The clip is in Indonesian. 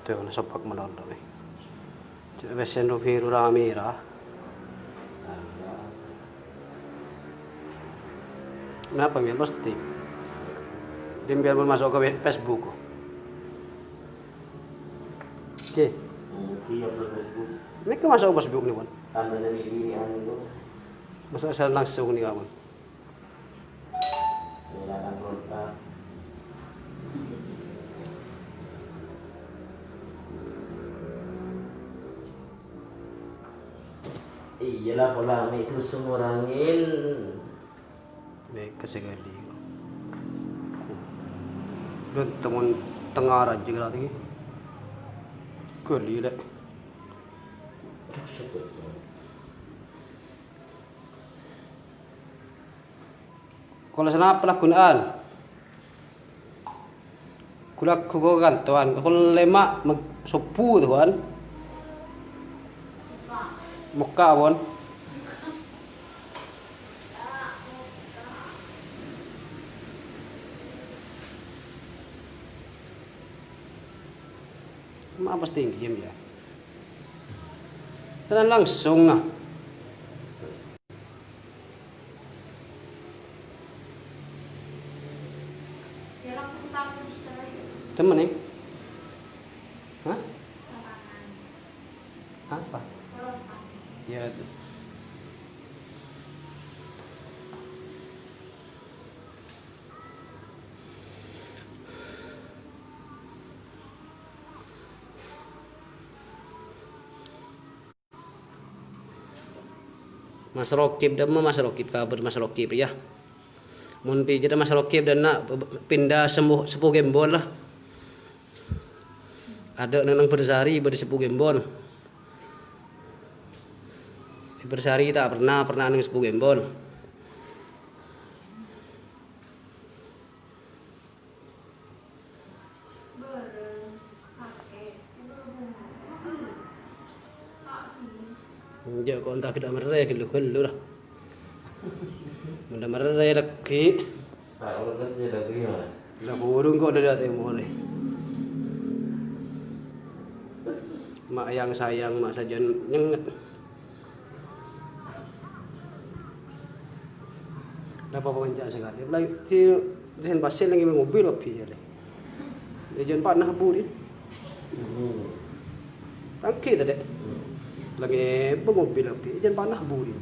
Tuh, nasopak malolo eh. Besen Rufiru Ramira. Kenapa biar pasti? Dia biar masuk ke Facebook. Oke. Iya, Facebook. Mereka masuk ke Facebook nih, Bang. Tanda dari ini itu. Masuk saya langsung nih, kawan. Silakan kontak. Iyalah pola itu sumurangin. Mereka sekali. Dan teman tengah aja lagi. Kali deh. Kalau sana pelakuan, kulak kugogan tuan, kalau lemak sopu tuan, muka bon, apa pasti diam ya, sana langsung nah. Temen nih? Hah? Apa? Ya. Mas Rokib dah Mas Rokib kabar Mas Rokib ya. Mun pijat Mas Rokib dan nak pindah sepuh gembol lah. Ada nang bersari bersepuh gembol. Bersari tak pernah nang sepuh gembol. Dia kau entah kita mereh kelu lah. Menda mereh lagi. Kalau kerja lagi mas. Lah burung kau dah temu ni. Mak yang sayang mak saja nyenget. Dah apa pencak sekali. Lagi di pasien lagi mobil api je. Dia jangan panah buri. Tangki tadi. Lagi mobil api jangan panah buri.